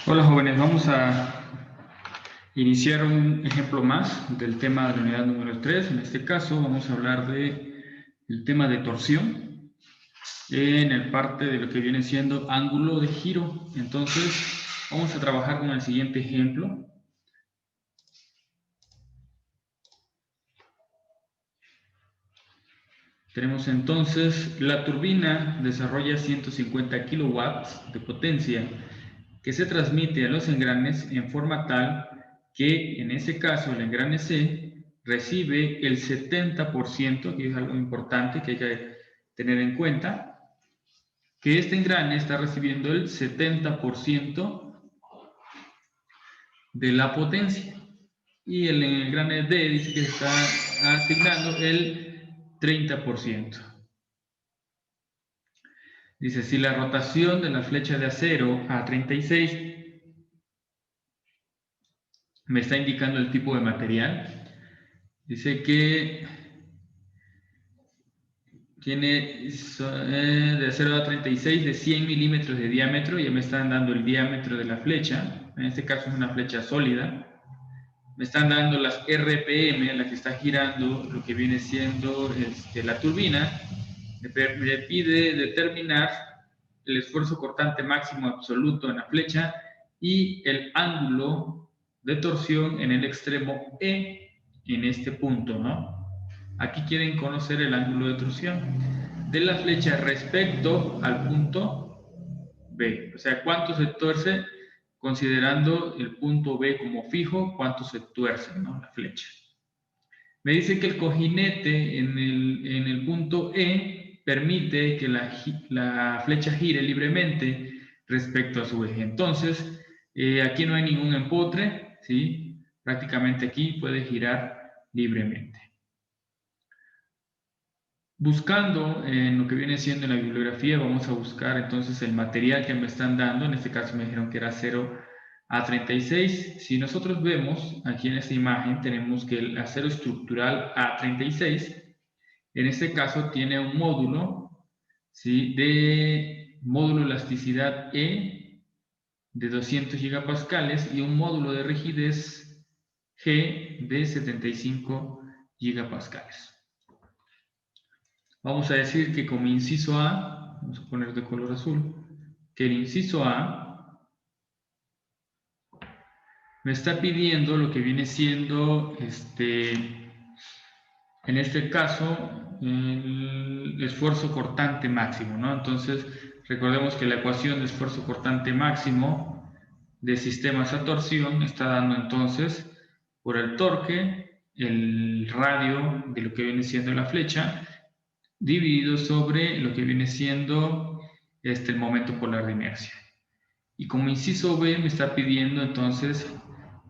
Hola jóvenes, vamos a iniciar un ejemplo más del tema de la unidad número 3. En este caso vamos a hablar del tema de torsión en el parte de lo que viene siendo ángulo de giro. Entonces vamos a trabajar con el siguiente ejemplo. Tenemos entonces la turbina desarrolla 150 kilowatts de potencia que se transmite a los engranes en forma tal que en ese caso el engrane C recibe el 70%, que es algo importante que hay que tener en cuenta, que este engrane está recibiendo el 70% de la potencia y el engrane D dice que está asignando el 30%. Dice, si la rotación de la flecha de acero A36 me está indicando el tipo de material, dice que tiene de acero A36 de 100 milímetros de diámetro, ya me están dando el diámetro de la flecha, en este caso es una flecha sólida, me están dando las RPM, la que está girando lo que viene siendo la turbina, me pide determinar el esfuerzo cortante máximo absoluto en la flecha y el ángulo de torsión en el extremo E en este punto, ¿no? Aquí quieren conocer el ángulo de torsión de la flecha respecto al punto B. O sea, cuánto se tuerce considerando el punto B como fijo, cuánto se tuerce, ¿no? La flecha. Me dice que el cojinete en el punto E permite que la flecha gire libremente respecto a su eje. Entonces, aquí no hay ningún empotre, ¿sí? Prácticamente aquí puede girar libremente. Buscando en lo que viene siendo en la bibliografía, vamos a buscar entonces el material que me están dando. En este caso me dijeron que era acero A36. Si nosotros vemos aquí en esta imagen, tenemos que el acero estructural A36, en este caso tiene un módulo, ¿sí?, de módulo de elasticidad E de 200 gigapascales y un módulo de rigidez G de 75 gigapascales. Vamos a decir que como inciso A, vamos a poner de color azul, que el inciso A me está pidiendo lo que viene siendo, en este caso, el esfuerzo cortante máximo, ¿no? Entonces, recordemos que la ecuación de esfuerzo cortante máximo de sistemas a torsión está dando entonces por el torque, el radio de lo que viene siendo la flecha, dividido sobre lo que viene siendo el momento polar de inercia. Y como inciso B me está pidiendo entonces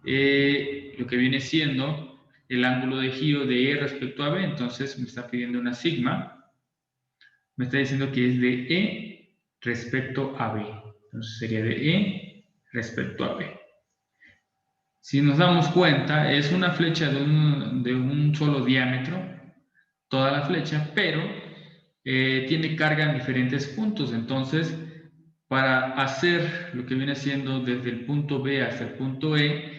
lo que viene siendo el ángulo de giro de E respecto a B, entonces me está pidiendo una sigma, me está diciendo que es de E respecto a B, entonces sería de E respecto a B. Si nos damos cuenta, es una flecha de un solo diámetro, toda la flecha, pero tiene carga en diferentes puntos. Entonces, para hacer lo que viene siendo desde el punto B hasta el punto E,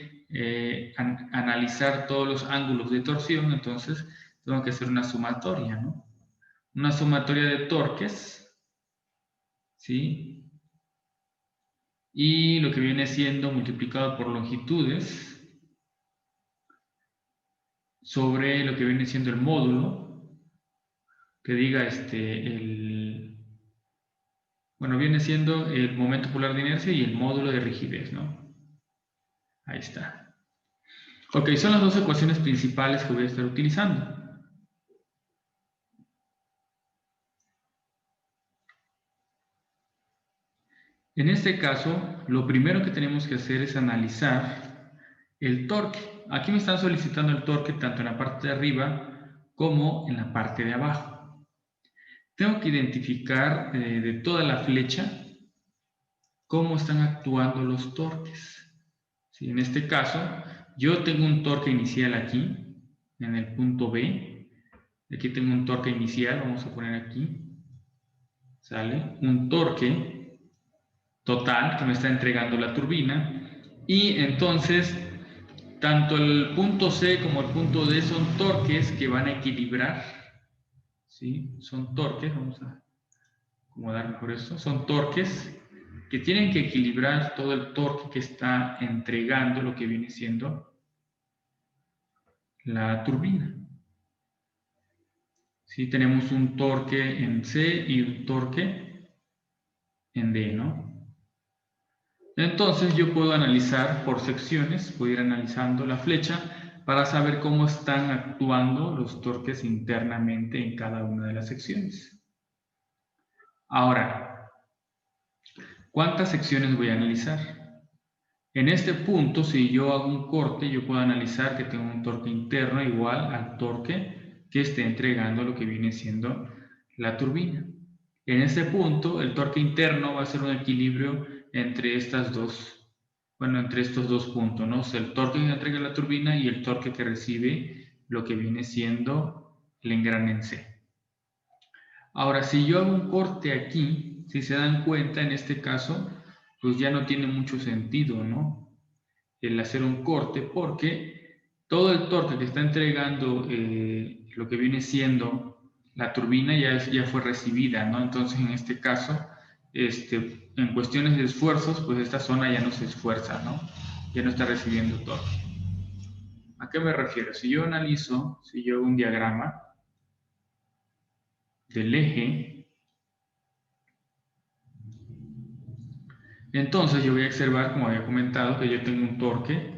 analizar todos los ángulos de torsión, entonces tengo que hacer una sumatoria, ¿no? Una sumatoria de torques, ¿sí? Y lo que viene siendo multiplicado por longitudes sobre lo que viene siendo el módulo, que diga bueno, viene siendo el momento polar de inercia y el módulo de rigidez, ¿no? Ahí está. Ok, son las dos ecuaciones principales que voy a estar utilizando. En este caso, lo primero que tenemos que hacer es analizar el torque. Aquí me están solicitando el torque tanto en la parte de arriba como en la parte de abajo. Tengo que identificar de toda la flecha cómo están actuando los torques. ¿Sí? En este caso, yo tengo un torque inicial aquí, en el punto B. Aquí tengo un torque inicial, vamos a poner aquí. ¿Sale? Un torque total que me está entregando la turbina. Y entonces, tanto el punto C como el punto D son torques que van a equilibrar, ¿sí? Son torques, vamos a acomodar mejor esto, son torques que tienen que equilibrar todo el torque que está entregando lo que viene siendo la turbina. ¿Sí? Tenemos un torque en C y un torque en D, ¿no? Entonces yo puedo analizar por secciones, puedo ir analizando la flecha para saber cómo están actuando los torques internamente en cada una de las secciones. Ahora, ¿cuántas secciones voy a analizar? En este punto, si yo hago un corte, yo puedo analizar que tengo un torque interno igual al torque que esté entregando lo que viene siendo la turbina. En este punto, el torque interno va a ser un equilibrio entre estas dos, entre estos dos puntos, ¿no? O sea, el torque que entrega la turbina y el torque que recibe lo que viene siendo el engrane en C. Ahora, si yo hago un corte aquí, si se dan cuenta, en este caso, pues ya no tiene mucho sentido, ¿no? El hacer un corte, porque todo el torque que está entregando lo que viene siendo la turbina ya fue recibida, ¿no? Entonces, en este caso, en cuestiones de esfuerzos, pues esta zona ya no se esfuerza, ¿no? Ya no está recibiendo torque. ¿A qué me refiero? Si yo analizo, si yo hago un diagrama del eje, entonces yo voy a observar, como había comentado, que yo tengo un torque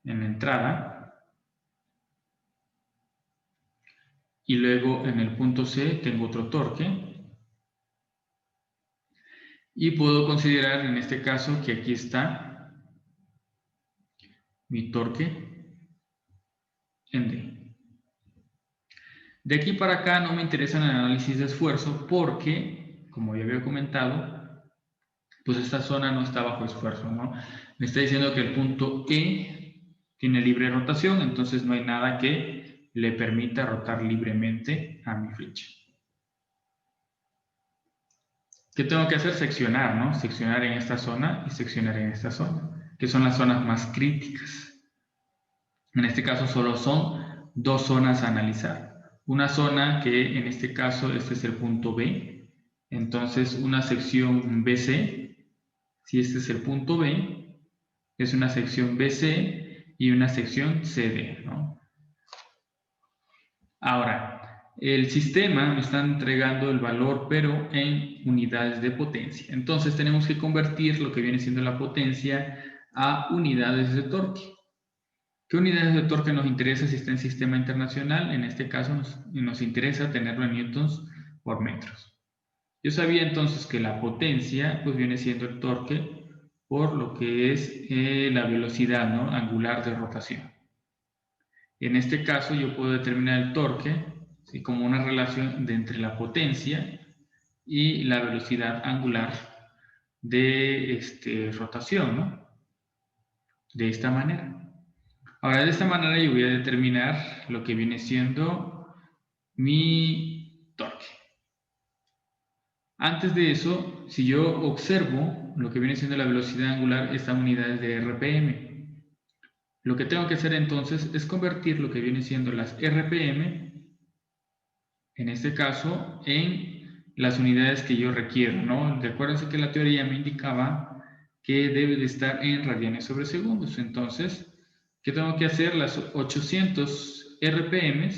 en la entrada, y luego en el punto C tengo otro torque, y puedo considerar en este caso que aquí está mi torque en D. De aquí para acá no me interesa el análisis de esfuerzo porque, como ya había comentado, pues esta zona no está bajo esfuerzo, ¿no? Me está diciendo que el punto E tiene libre rotación, entonces no hay nada que le permita rotar libremente a mi flecha. ¿Qué tengo que hacer? Seccionar, ¿no? Seccionar en esta zona y seccionar en esta zona, que son las zonas más críticas. En este caso solo son dos zonas a analizar. Una zona que en este caso, este es el punto B. Entonces una sección BC, si este es el punto B, es una sección BC y una sección CD, ¿no? Ahora, el sistema me está entregando el valor, pero en unidades de potencia. Entonces tenemos que convertir lo que viene siendo la potencia a unidades de torque. ¿Qué unidades de torque nos interesa si está en sistema internacional? En este caso nos interesa tenerlo en newtons por metros. Yo sabía entonces que la potencia pues viene siendo el torque por lo que es la velocidad, ¿no?, angular de rotación. En este caso yo puedo determinar el torque, ¿sí?, como una relación entre la potencia y la velocidad angular de rotación, ¿no? De esta manera. Ahora, de esta manera yo voy a determinar lo que viene siendo mi torque. Antes de eso, si yo observo lo que viene siendo la velocidad angular, está en unidades de RPM. Lo que tengo que hacer entonces es convertir lo que viene siendo las RPM, en este caso, en las unidades que yo requiero, ¿no? Recuérdense que la teoría me indicaba que debe de estar en radianes sobre segundos. Entonces, ¿qué tengo que hacer? Las 800 RPM,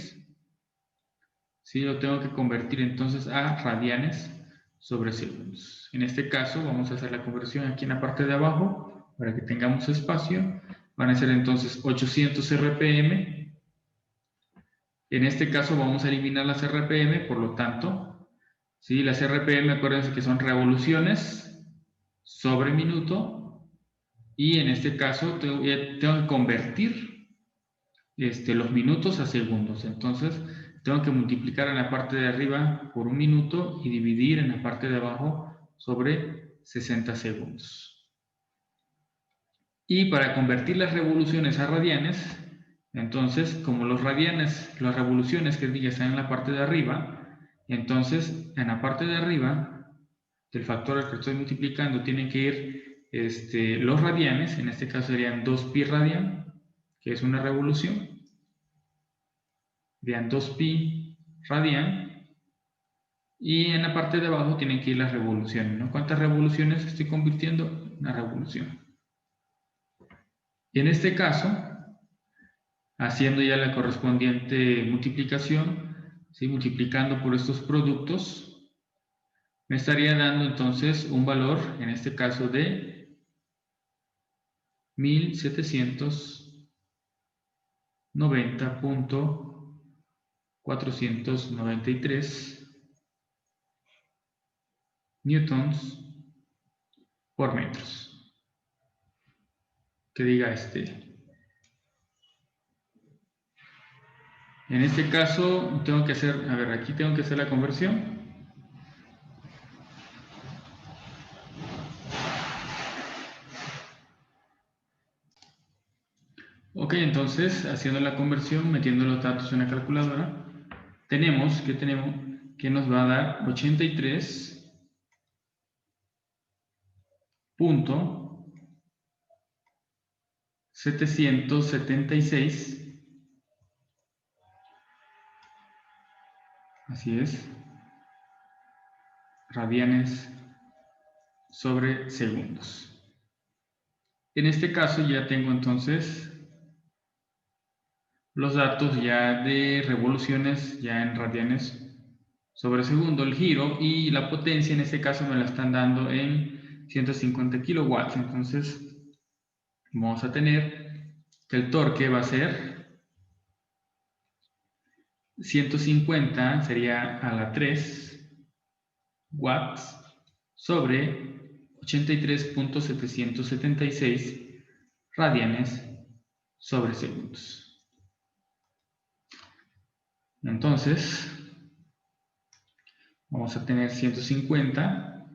¿sí?, lo tengo que convertir entonces a radianes sobre segundos. En este caso, vamos a hacer la conversión aquí en la parte de abajo para que tengamos espacio. Van a ser entonces 800 RPM. En este caso vamos a eliminar las RPM, por lo tanto, ¿sí?, las RPM, acuérdense que son revoluciones sobre minuto, y en este caso tengo que convertir los minutos a segundos. Entonces tengo que multiplicar en la parte de arriba por un minuto y dividir en la parte de abajo sobre 60 segundos. Y para convertir las revoluciones a radianes, entonces, como los radianes, las revoluciones que están en la parte de arriba, entonces en la parte de arriba del factor al que estoy multiplicando tienen que ir los radianes, en este caso serían 2 pi radian, que es una revolución, serían 2 pi radian, y en la parte de abajo tienen que ir las revoluciones, ¿no? ¿Cuántas revoluciones estoy convirtiendo? Una revolución. Y en este caso, haciendo ya la correspondiente multiplicación, ¿sí? Multiplicando por estos productos, me estaría dando entonces un valor, en este caso de 1790.493 newtons por metros. Que diga En este caso tengo que hacer, a ver, aquí tengo que hacer la conversión. Ok, entonces, haciendo la conversión, metiendo los datos en la calculadora, tenemos que nos va a dar 83.776, así es, radianes sobre segundos. En este caso ya tengo entonces los datos ya de revoluciones ya en radianes sobre segundo, el giro, y la potencia en este caso me la están dando en 150 kilowatts. Entonces vamos a tener que el torque va a ser 150, sería a la 3 watts sobre 83.776 radianes sobre segundos. Entonces, vamos a tener 150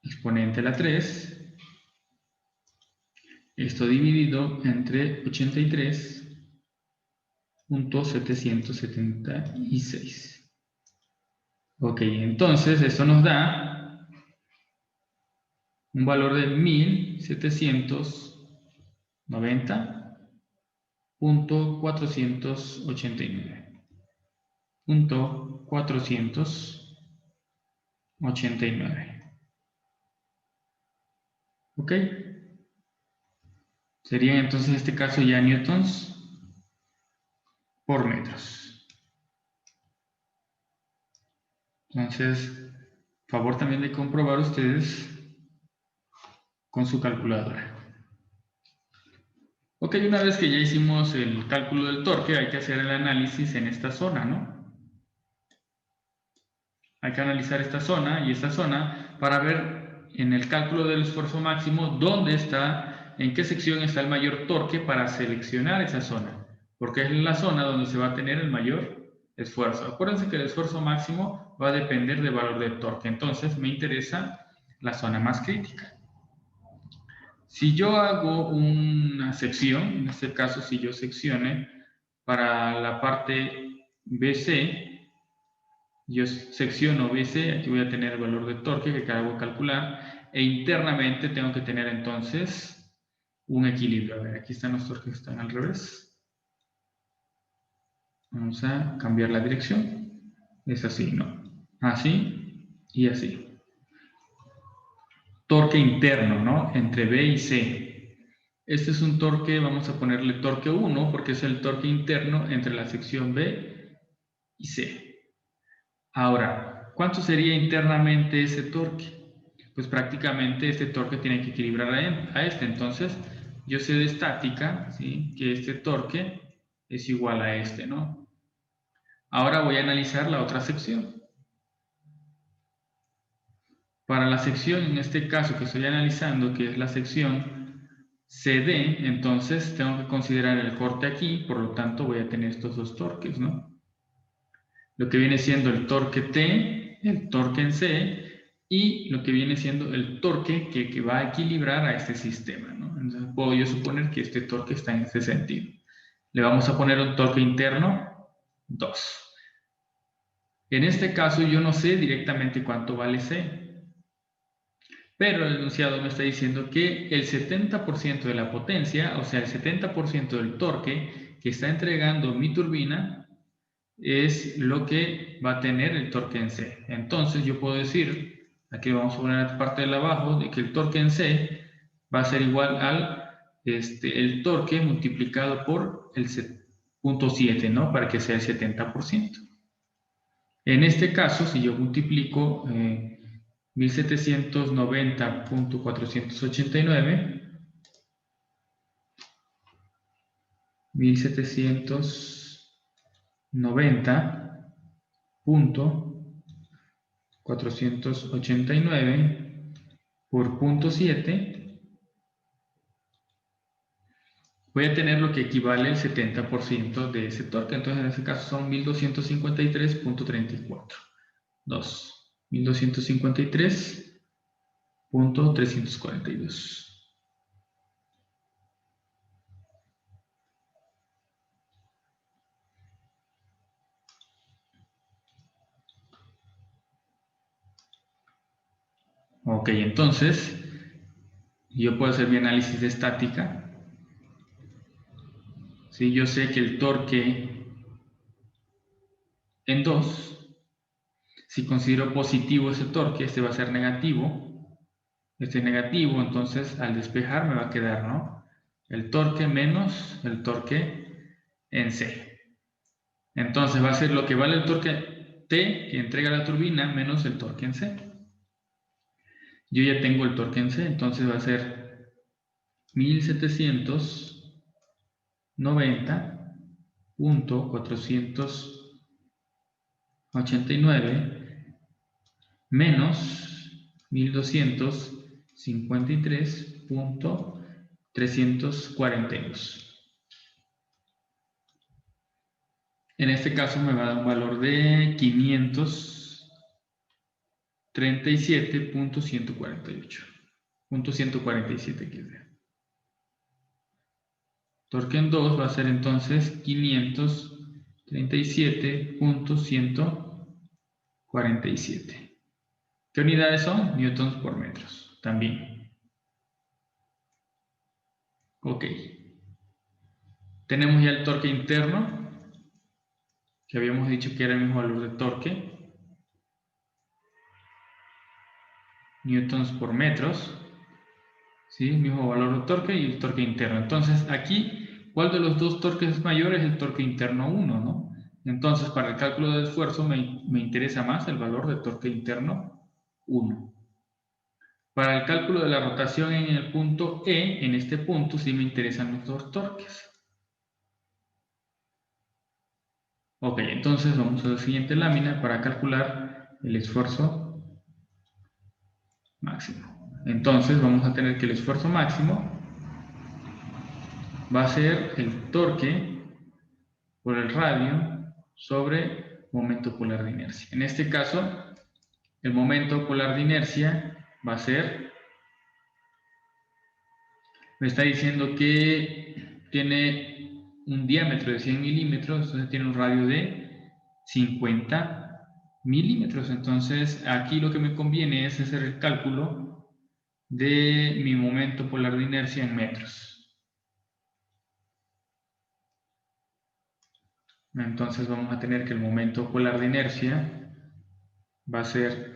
exponente a la 3, esto dividido entre 83.776. Ok, entonces esto nos da un valor de 1790.489. Ok, serían entonces en este caso ya newtons por metros. Entonces, favor también de comprobar ustedes con su calculadora. Ok, una vez que ya hicimos el cálculo del torque, hay que hacer el análisis en esta zona, ¿no? Hay que analizar esta zona y esta zona para ver en el cálculo del esfuerzo máximo dónde está, en qué sección está el mayor torque para seleccionar esa zona, porque es la zona donde se va a tener el mayor esfuerzo. Acuérdense que el esfuerzo máximo va a depender del valor del torque, entonces me interesa la zona más crítica. Si yo hago una sección, en este caso si yo seccione para la parte BC, yo secciono BC, aquí voy a tener el valor de torque que acabo de calcular, e internamente tengo que tener entonces un equilibrio. A ver, aquí están los torques que están al revés. Vamos a cambiar la dirección. Es así, ¿no? Así y así. Torque interno, ¿no? Entre B y C. Este es un torque, vamos a ponerle torque 1 porque es el torque interno entre la sección B y C. Ahora, ¿cuánto sería internamente ese torque? Pues prácticamente este torque tiene que equilibrar a este. Entonces, yo sé de estática, ¿sí?, que este torque es igual a este, ¿no? Ahora voy a analizar la otra sección. Para la sección, en este caso que estoy analizando, que es la sección CD, entonces tengo que considerar el corte aquí, por lo tanto voy a tener estos dos torques, ¿no? Lo que viene siendo el torque T, el torque en C, y lo que viene siendo el torque que va a equilibrar a este sistema, ¿no? Entonces puedo yo suponer que este torque está en este sentido. Le vamos a poner un torque interno 2. En este caso yo no sé directamente cuánto vale C, pero el enunciado me está diciendo que el 70% de la potencia, o sea, el 70% del torque que está entregando mi turbina es lo que va a tener el torque en C. Entonces yo puedo decir, aquí vamos a poner la parte de abajo, de que el torque en C va a ser igual al el torque multiplicado por el 0.7, ¿no? Para que sea el 70%. En este caso, si yo multiplico 1790.489, 1790.489 por 0.7, voy a tener lo que equivale al 70% de ese torque. Entonces, en este caso son 1253.34. 1253.342. Ok, entonces yo puedo hacer mi análisis de estática. Si yo sé que el torque en 2, si considero positivo ese torque, este va a ser negativo. Este es negativo, entonces al despejar me va a quedar, ¿no? El torque menos el torque en C. Entonces va a ser lo que vale el torque T que entrega la turbina menos el torque en C. Yo ya tengo el torque en C, entonces va a ser 1790.489 menos 1253.342. En este caso me va a dar un valor de 537.147 quiere. Torque en 2 va a ser entonces 537.147. ¿Qué unidades son? Newtons por metros, también. Ok. Tenemos ya el torque interno, que habíamos dicho que era el mismo valor de torque. Newtons por metros. ¿Sí? El mismo valor de torque y el torque interno. Entonces, aquí, ¿cuál de los dos torques es mayor? Es el torque interno 1, ¿no? Entonces, para el cálculo del esfuerzo me interesa más el valor de torque interno 1. Para el cálculo de la rotación en el punto E, en este punto sí me interesan los dos torques. Ok, entonces vamos a la siguiente lámina para calcular el esfuerzo máximo. Entonces vamos a tener que el esfuerzo máximo va a ser el torque por el radio sobre momento polar de inercia. En este caso, el momento polar de inercia va a ser, me está diciendo que tiene un diámetro de 100 milímetros, entonces tiene un radio de 50 milímetros. Entonces, aquí lo que me conviene es hacer el cálculo de mi momento polar de inercia en metros. Entonces vamos a tener que el momento polar de inercia va a ser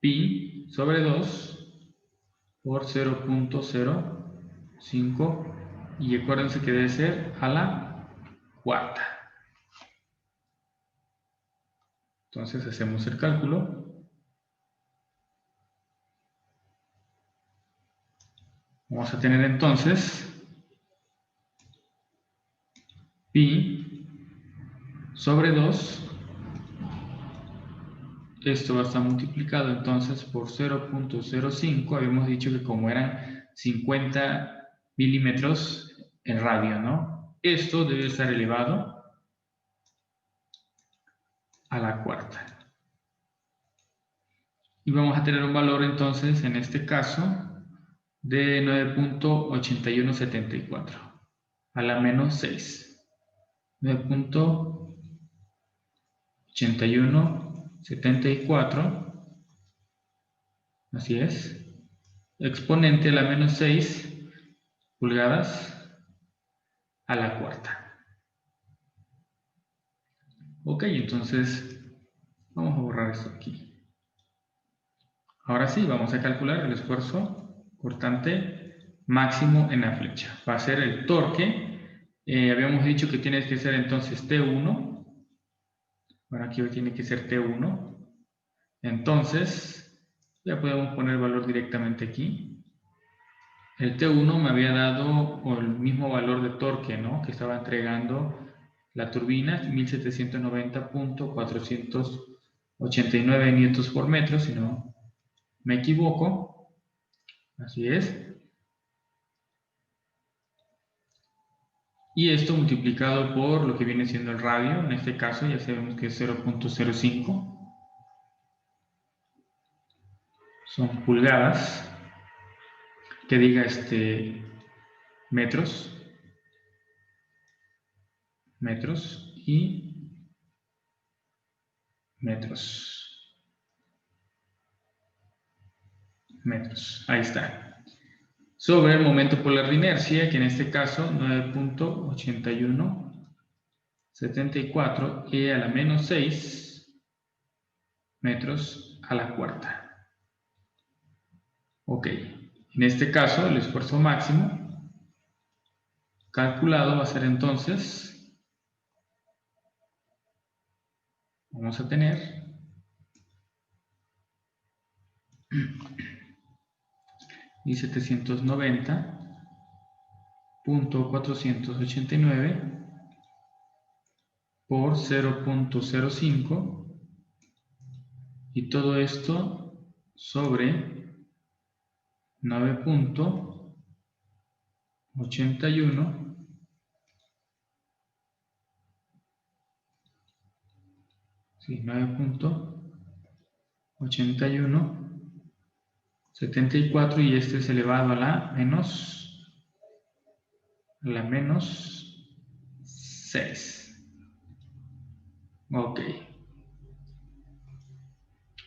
pi sobre 2 por 0.05 y acuérdense que debe ser a la cuarta. Entonces hacemos el cálculo. Vamos a tener entonces pi sobre 2. Esto va a estar multiplicado entonces por 0.05. Habíamos dicho que como eran 50 milímetros en radio, ¿no? Esto debe estar elevado a la cuarta. Y vamos a tener un valor entonces, en este caso, de 9.8174 a la menos 6. 9.8174. 81,74, así es, exponente a la menos 6 pulgadas a la cuarta. Ok, entonces vamos a borrar esto aquí. Ahora sí, vamos a calcular el esfuerzo cortante máximo en la flecha. Va a ser el torque. Habíamos dicho que tiene que ser entonces T1. Bueno, aquí tiene que ser T1. Entonces, ya podemos poner el valor directamente aquí. El T1 me había dado el mismo valor de torque, ¿no?, que estaba entregando la turbina, 1790.489 newtons por metro, si no me equivoco. Así es. Y esto multiplicado por lo que viene siendo el radio, en este caso ya sabemos que es 0.05. Son pulgadas, que diga metros y metros. Ahí está. Sobre el momento polar de inercia, que en este caso 9.8174 e a la menos 6 metros a la cuarta. Ok, en este caso el esfuerzo máximo calculado va a ser entonces, vamos a tener 1790.489 por 0.05 y todo esto sobre 9.81 9.8174 y este es elevado a la menos 6. Ok.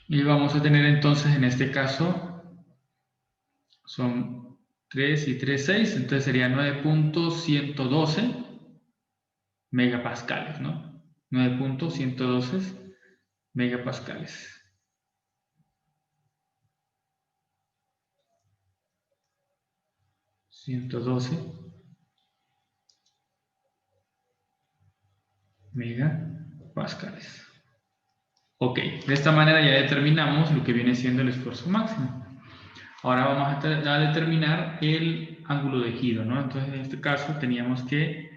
Y vamos a tener entonces en este caso, son 3 y 3, 6, entonces sería 9.112 megapascales, ¿no? 9.112 megapascales. 112 megapascales. Ok, de esta manera ya determinamos lo que viene siendo el esfuerzo máximo. Ahora vamos a determinar el ángulo de giro, ¿no? Entonces en este caso teníamos que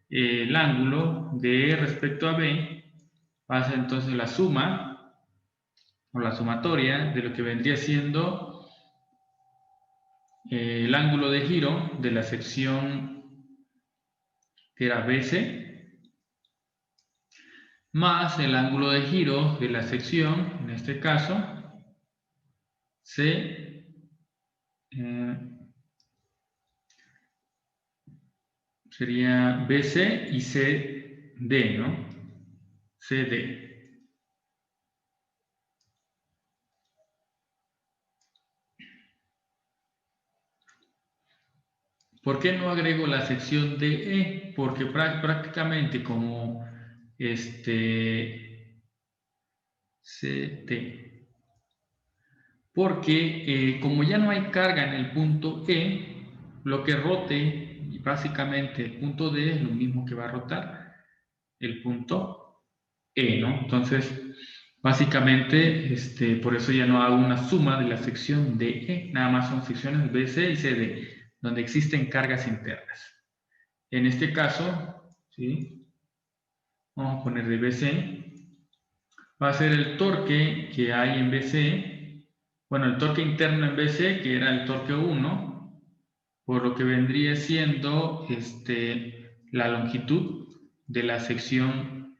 el ángulo de respecto a B va a ser entonces la suma o la sumatoria de lo que vendría siendo el ángulo de giro de la sección que era BC más el ángulo de giro de la sección, en este caso, sería BC y CD, ¿no? CD. ¿Por qué no agrego la sección DE? Porque prácticamente como CT. Porque como ya no hay carga en el punto E, lo que rote, y básicamente el punto D es lo mismo que va a rotar el punto E, ¿no? Entonces, básicamente, por eso ya no hago una suma de la sección DE, nada más son secciones BC y CD, donde existen cargas internas. En este caso, ¿sí?, vamos a poner de BC, va a ser el torque que hay en BC, bueno, el torque interno en BC, que era el torque 1, por lo que vendría siendo la longitud de la sección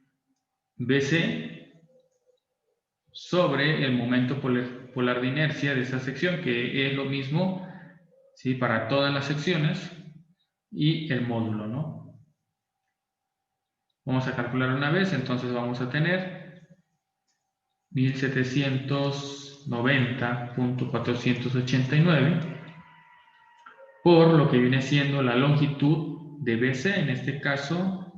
BC sobre el momento polar de inercia de esa sección, que es lo mismo, ¿sí?, para todas las secciones, y el módulo, ¿no? Vamos a calcular una vez, entonces vamos a tener 1790.489 por lo que viene siendo la longitud de BC. En este caso,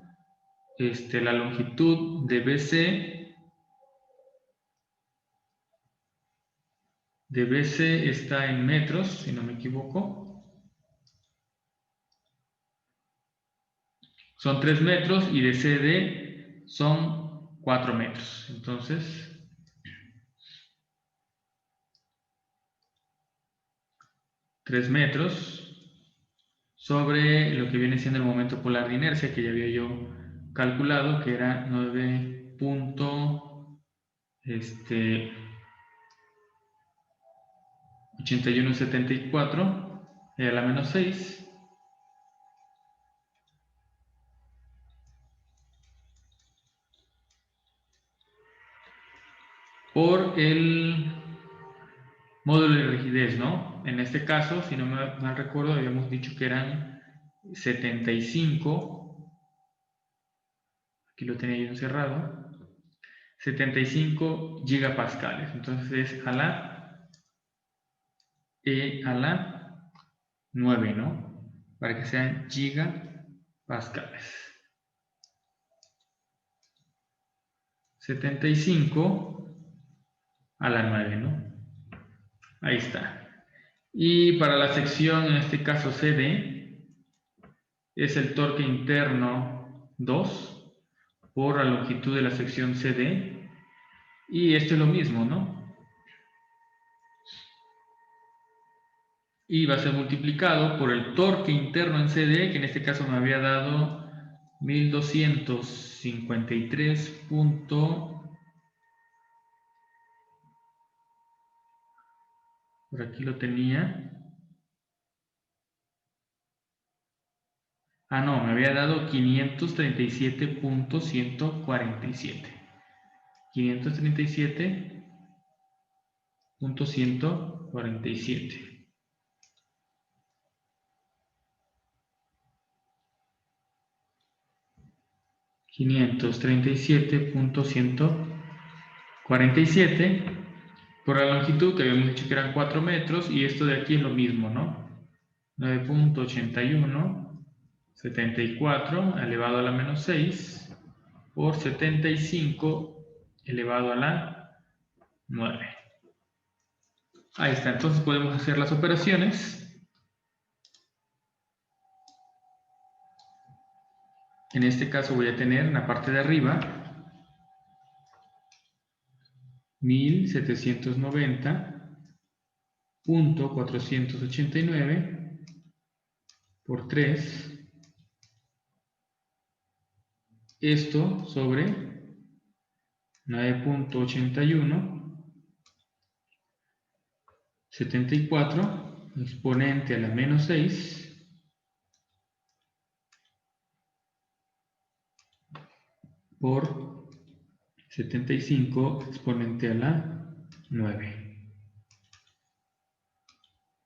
la longitud de BC está en metros, si no me equivoco. Son 3 metros y de CD son 4 metros. Entonces, $3 metros sobre lo que viene siendo el momento polar de inercia, que ya había yo calculado, que era 9.8174 a la menos 6 por el módulo de rigidez, ¿no? En este caso, si no me mal recuerdo, habíamos dicho que eran 75, aquí lo tenía yo encerrado, 75 gigapascales. Entonces es a la E a la 9, ¿no? Para que sean gigapascales. 75 a la 9, ¿no? Ahí está. Y para la sección, en este caso CD, es el torque interno 2 por la longitud de la sección CD. Y esto es lo mismo, ¿no? Y va a ser multiplicado por el torque interno en CD, que en este caso me había dado 1253. Por aquí lo tenía. Ah, no, me había dado 537.147. 537.147. 537.147 por la longitud, que habíamos dicho que eran 4 metros, y esto de aquí es lo mismo, ¿no? 9.8174 elevado a la menos 6 por 75 elevado a la 9. Ahí está, entonces podemos hacer las operaciones. En este caso voy a tener en la parte de arriba 1790.489 por 3. Esto sobre 9.8174 exponente a la menos 6 por 75 exponente a la 9.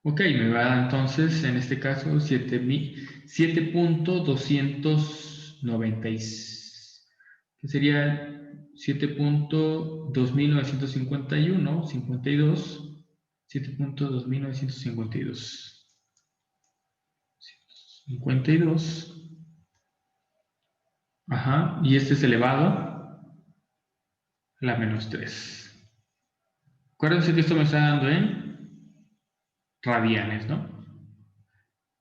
Ok, me va a dar entonces, en este caso, 7.296, que sería 7.2951, 52, 7.2952, 52, ajá, y este es elevado a la menos 3. Acuérdense que esto me está dando en radianes, ¿no?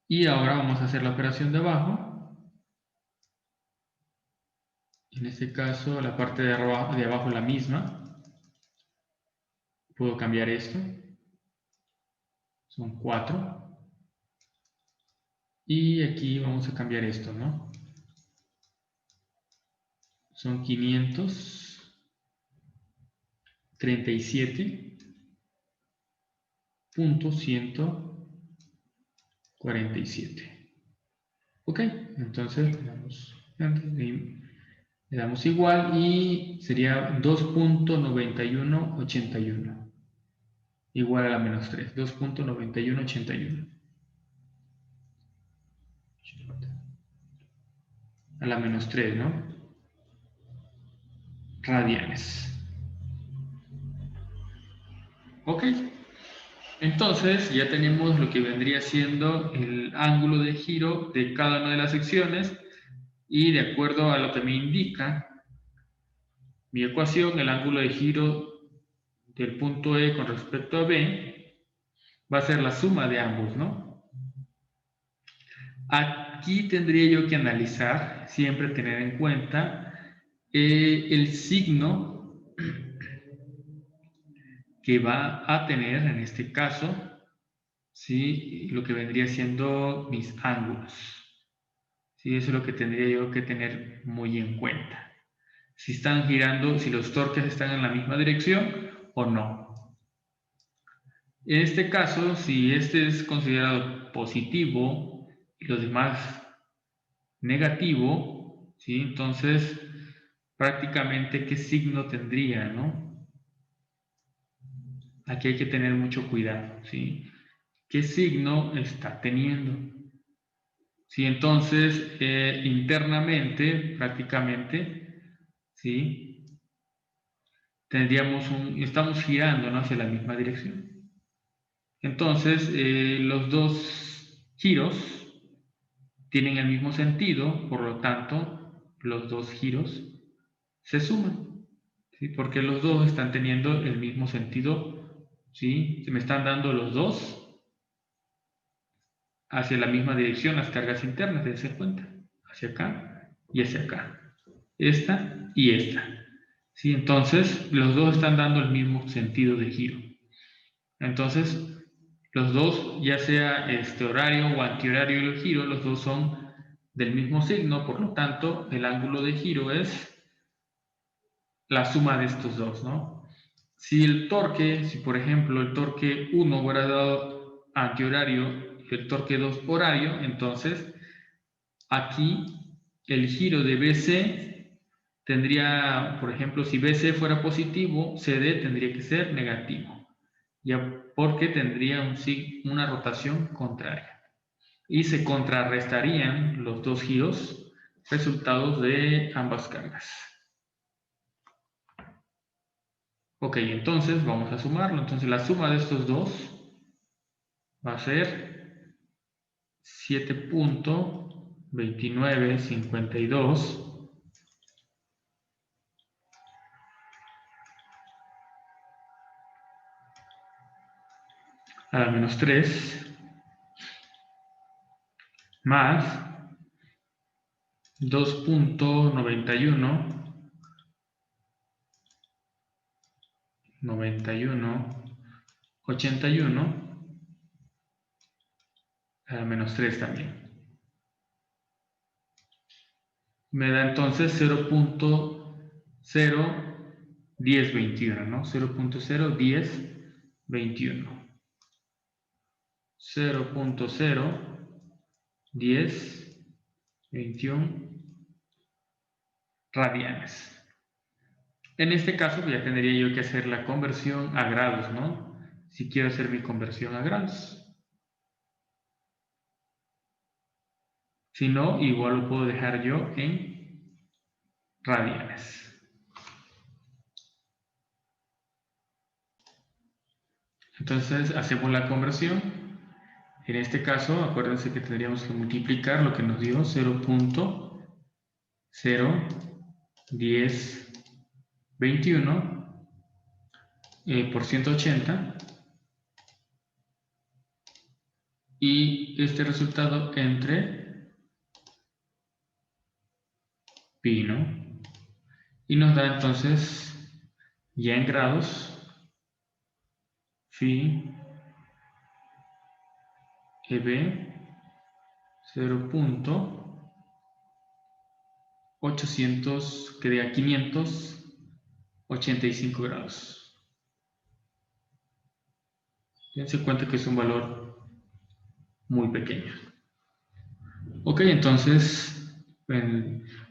Y ahora vamos a hacer la operación de abajo. En este caso, la parte de abajo es la misma. Puedo cambiar esto. Son 4. Y aquí vamos a cambiar esto, ¿no? Son 537.147. Ok, entonces le damos igual y sería 2.9181. Igual a la menos 3. 2.9181. A la menos 3, ¿no? Radianes. Ok. Entonces ya tenemos lo que vendría siendo el ángulo de giro de cada una de las secciones y de acuerdo a lo que me indica mi ecuación, el ángulo de giro del punto E con respecto a B va a ser la suma de ambos, ¿no? Aquí tendría yo que analizar, siempre tener en cuenta el signo que va a tener en este caso, ¿sí? Lo que vendría siendo mis ángulos. ¿Sí? Eso es lo que tendría yo que tener muy en cuenta. Si están girando, si los torques están en la misma dirección o no. En este caso, si este es considerado positivo y los demás negativo, ¿sí? Entonces, prácticamente, ¿qué signo tendría, no? Aquí hay que tener mucho cuidado, ¿sí? ¿Qué signo está teniendo? Sí, entonces, internamente, prácticamente, ¿sí? Tendríamos estamos girando, ¿no? Hacia la misma dirección. Entonces, los dos giros tienen el mismo sentido, por lo tanto, los dos giros se suman, ¿sí? Porque los dos están teniendo el mismo sentido, ¿sí? Se me están dando los dos hacia la misma dirección, las cargas internas, dense cuenta, hacia acá y hacia acá, esta y esta, ¿sí? Entonces, los dos están dando el mismo sentido de giro. Entonces, los dos, ya sea horario o antihorario del giro, los dos son del mismo signo, por lo tanto, el ángulo de giro es la suma de estos dos, ¿no? Si el torque, si por ejemplo el torque 1 hubiera dado antihorario y el torque 2 horario, entonces aquí el giro de BC tendría, por ejemplo, si BC fuera positivo, CD tendría que ser negativo, ya porque tendría una rotación contraria. Y se contrarrestarían los dos giros resultados de ambas cargas. Ok, entonces vamos a sumarlo. Entonces la suma de estos dos va a ser 7.2952 a la menos 3 más 2.91 81 a la menos 3 también. Me da entonces 0.01021, ¿no? 0.01021. 0.01021 radianes. En este caso, ya tendría yo que hacer la conversión a grados, ¿no? Si quiero hacer mi conversión a grados. Si no, igual lo puedo dejar yo en radianes. Entonces, hacemos la conversión. En este caso, acuérdense que tendríamos que multiplicar lo que nos dio 0.01021 por 180 y este resultado entre pi, ¿no? Y nos da entonces ya en grados phi EB 0.800 que da 585 grados. Dense cuenta que es un valor muy pequeño. Ok, entonces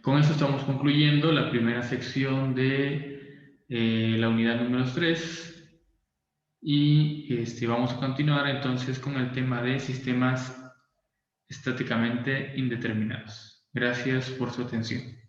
con eso estamos concluyendo la primera sección de la unidad número 3 y vamos a continuar entonces con el tema de sistemas estáticamente indeterminados. Gracias por su atención.